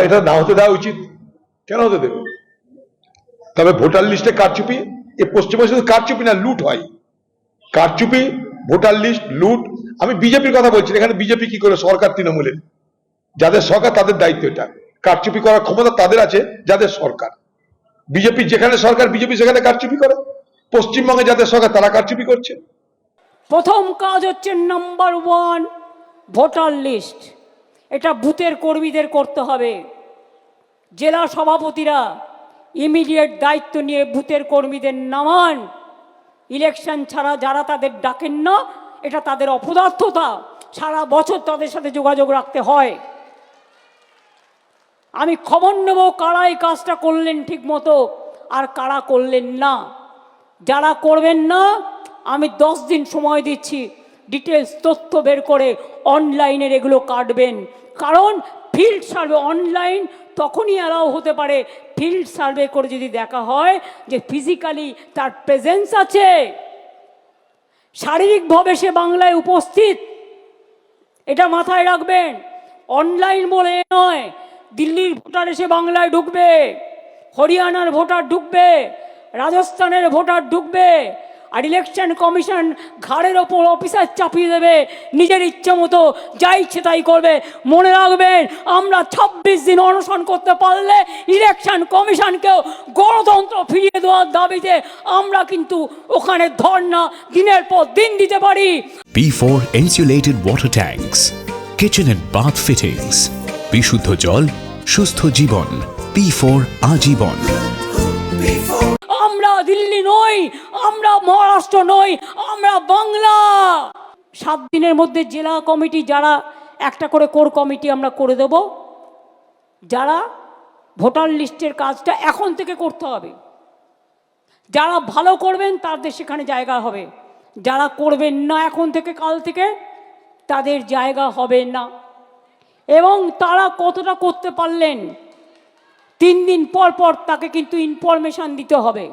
এটা না হতে দেওয়া উচিত, কেন হতে দেবে? তবে ভোটার লিস্টে কারচুপি, এ পশ্চিমবঙ্গে শুধু কারচুপি না, লুট হয়। কারচুপি, ভোটার লিস্ট, লুট। আমি বিজেপির কথা বলছি, এখানে বিজেপি কি করে? সরকার তৃণমূলের, যাদের সরকার তাদের দায়িত্ব এটা। কারচুপি করার ক্ষমতা তাদের আছে যাদের সরকার। বিজেপি যেখানে সরকার, বিজেপি সেখানে কারচুপি করে। পশ্চিমবঙ্গে যাদের সরকার তারা কারচুপি করছে। প্রথম কাজ হচ্ছে নাম্বার 1 ভোটার লিস্ট। এটা বুথের কর্মীদের করতে হবে। জেলা সভাপতিরা ইমিডিয়েট দায়িত্ব নিয়ে বুথের কর্মীদের নামান। ইলেকশন ছাড়া যারা তাদের ডাকেন না, এটা তাদের অপদার্থতা। সারা বছর তাদের সাথে যোগাযোগ রাখতে হয়। আমি খবর নেব কারা এই কাজটা করলেন ঠিক মতো আর কারা করলেন না। যারা করবেন না, আমি 10 দিন সময় দিচ্ছি, ডিটেলস তথ্য বের করে অনলাইনের এগুলো কাটবেন। কারণ ফিল্ড সার্ভে অনলাইন তখনই অ্যালাউ হতে পারে ফিল্ড সার্ভে করে যদি দেখা হয় যে ফিজিক্যালি তার প্রেজেন্স আছে, শারীরিকভাবে সে বাংলায় উপস্থিত। এটা মাথায় রাখবেন। অনলাইন বলে নয়, দিল্লির ভোটার এসে বাংলায় ঢুকবে, হরিয়ানার ভোটার ঢুকবে, রাজস্থানের ভোটার ঢুকবে, আর ইলেকশন কমিশন ঘাড়ের ওপর অফিসার চাপিয়ে দেবে, নিজের ইচ্ছে মতো যা ইচ্ছে তাই করবে। মনে রাখবেন, আমরা 26 দিন অনশন করতে পারলে ইলেকশন কমিশনকেও গণতন্ত্র ফিরিয়ে দেওয়ার দাবিতে আমরা কিন্তু ওখানে ধর্ণা দিনের পর দিন দিতে পারি। P4 insulated water tanks, kitchen and bath fittings, বিশুদ্ধ জল, সুস্থ জীবন, P4 আজীবন। আমরা দিল্লি নই, আমরা মহারাষ্ট্র নই, আমরা বাংলা। 7 দিনের মধ্যে জেলা কমিটি যারা একটা করে কোর কমিটি আমরা করে দেব, যারা ভোটার লিস্টের কাজটা এখন থেকে করতে হবে। যারা ভালো করবেন তাদের সেখানে জায়গা হবে, যারা করবেন না এখন থেকে কাল থেকে তাদের জায়গা হবে না। এবং তারা কতটা করতে পারলেন 3 দিন পর পর তাকে কিন্তু ইনফরমেশান দিতে হবে,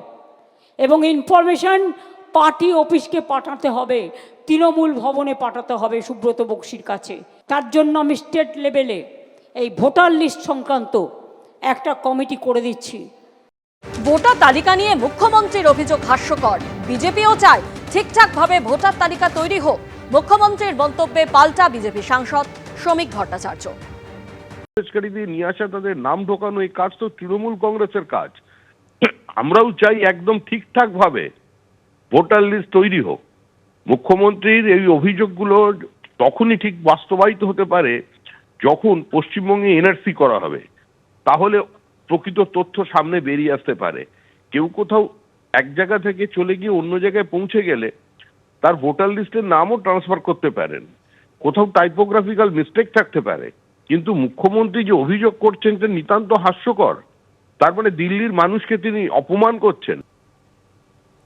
এবং ইনফরমেশান পার্টি অফিসকে পাঠাতে হবে, তৃণমূল ভবনে পাঠাতে হবে সুব্রত বক্সির কাছে। তার জন্য আমি স্টেট লেভেলে এই ভোটার লিস্ট সংক্রান্ত একটা কমিটি করে দিচ্ছি। ভোটার তালিকা নিয়ে মুখ্যমন্ত্রীর অভিযোগ হাস্যকর। বিজেপিও চায় ঠিকঠাকভাবে ভোটার তালিকা তৈরি হোক। মুখ্যমন্ত্রীর মন্তব্যে পাল্টা বিজেপি সাংসদ শ্রমিক ভট্টাচার্য। প্রবেশকারীদের নিয়ে আসা, তাদের নাম ঢোকানো, এই কাজ তো তৃণমূল কংগ্রেসের কাজ। আমরাও চাই একদম ঠিকঠাক ভাবে ভোটার লিস্ট তৈরি হোক। মুখ্যমন্ত্রীর এই অভিযোগগুলো তখনই ঠিক বাস্তবায়িত হতে পারে যখন পশ্চিমবঙ্গে এনআরসি করা হবে, তাহলে প্রকৃত তথ্য সামনে বেরিয়ে আসতে পারে। কেউ কোথাও এক জায়গা থেকে চলে গিয়ে অন্য জায়গায় পৌঁছে গেলে তার ভোটার লিস্টের নামও ট্রান্সফার করতে পারেন, কোথাও টাইপোগ্রাফিক্যাল মিস্টেক থাকতে পারে। কিন্তু মুখ্যমন্ত্রী যে অভিযোগ করছেন তা নিতান্ত হাস্যকর। তার মানে দিল্লির মানুষকে তিনি অপমান করছেন।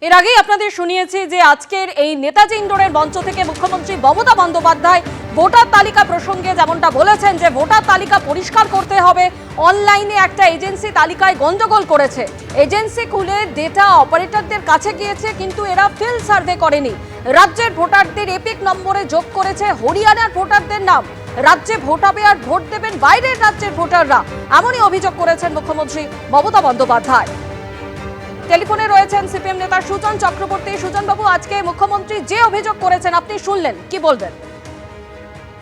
এর আগেই আপনাদের শুনিয়েছি যে আজকের এই নেতাজি ইন্ডোরের মঞ্চ থেকে মুখ্যমন্ত্রী মমতা বন্দ্যোপাধ্যায় ভোটার তালিকা প্রসঙ্গে যেমনটা বলেছেন যে ভোটার তালিকা পরিষ্কার করতে হবে। অনলাইনে একটা এজেন্সি তালিকায় গন্ডগোল করেছে, এজেন্সি খুলে ডেটা অপারেটরদের কাছে গিয়েছে, কিন্তু এরা ফিল্ড সার্ভে করেনি। রাজ্যের ভোটারদের এপিক নম্বরে যোগ করেছে হরিয়ানার ভোটারদের নাম। রাজ্যে ভোট হবে আর ভোট দেবেন বাইরের রাজ্যের ভোটাররা, এমনই অভিযোগ করেছেন মুখ্যমন্ত্রী মমতা বন্দ্যোপাধ্যায়। টেলিফোনে রয়েছেন সিপিএম নেতা সুজন চক্রবর্তী। সুজন বাবু, আজকে মুখ্যমন্ত্রী যে অভিযোগ করেছেন আপনি শুনলেন, কি বলবেন?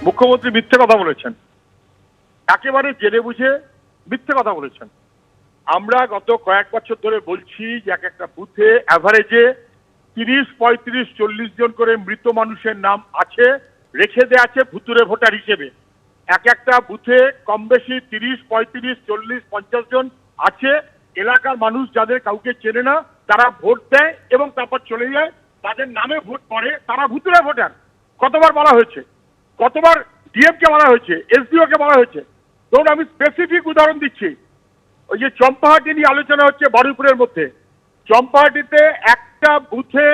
মুখ্যমন্ত্রী মিথ্যে কথা বলেছেন, একেবারে জেনে বুঝে মিথ্যে কথা বলেছেন। আমরা গত কয়েক বছর ধরে বলছি যে এক একটা বুথে অ্যাভারেজে 30, 35, 40 জন করে মৃত মানুষের নাম আছে, রেখে দেওয়া আছে ভুতুরে ভোটার হিসেবে। এক একটা বুথে কম বেশি 30, 35, 40, 50 জন আছে এলাকার মানুষ যাদের কাউকে চেনে না, তারা ভোট দেয় এবং তারপর চলে যায়, তাদের নামে ভোট পড়ে, তারা ভুতুরে ভোটার। কতবার বলা হয়েছে, কতবার ডিএমকে বলা হয়েছে, এসডিও কে বলা হয়েছে। ধরুন আমি স্পেসিফিক উদাহরণ দিচ্ছি, ওই যে চম্পাহাটি নিয়ে আলোচনা হচ্ছে বারুইপুরের মধ্যে, চম্পাহাটিতে একটা বুথে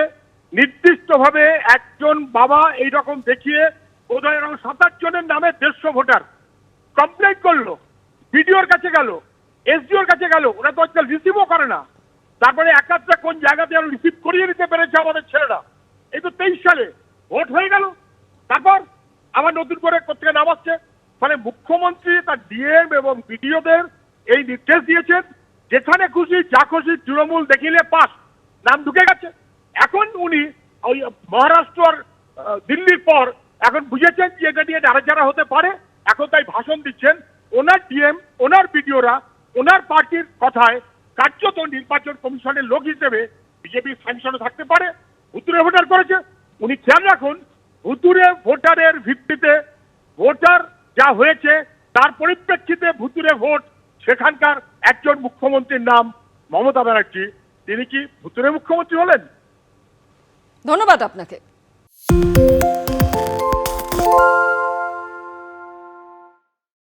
নির্দিষ্টভাবে একজন বাবা এইরকম দেখিয়ে বোধহয় 7-8 জনের নামে 150 ভোটার কমপ্লেন করলো, বিডিওর কাছে গেল, এসডিওর কাছে গেল, ওরা তো আজকাল রিসিভও করে না। তারপরে একটা কোন জায়গাতে আরো রিসিভ করিয়ে নিতে পেরেছে আমাদের ছেলেরা। এই তো 23 সালে ভোট হয়ে গেল, তারপর আবার নতুন করে কোথেকে নাম আসছে। ফলে মুখ্যমন্ত্রী তার ডিএম এবং বিডিওদের এই নির্দেশ দিয়েছেন, যেখানে খুশি যা খুশি তৃণমূল দেখিলে পাস, নাম ঢুকে গেছে। এখন উনি ওই মহারাষ্ট্র আর দিল্লির পর এখন বুঝেছেন যে এটা নিয়ে নাড়াচাড়া হতে পারে, এখন তাই ভাষণ দিচ্ছেন। ওনার ডিএম, ওনার বিডিওরা ওনার পার্টির কথায় কার্যত নির্বাচন কমিশনের লোক হিসেবে বিজেপির স্যাংশনে থাকতে পারে। ভুতুরে ভোটার করেছে, উনি খেয়াল রাখুন, ভুতুরে ভোটারের ভিত্তিতে ভোটার যা হয়েছে তার পরিপ্রেক্ষিতে ভুতুরে ভোট, সেখানকার একজন মুখ্যমন্ত্রীর নাম মমতা ব্যানার্জি, তিনি কি ভুতুরে মুখ্যমন্ত্রী হলেন? ধন্যবাদ আপনাকে।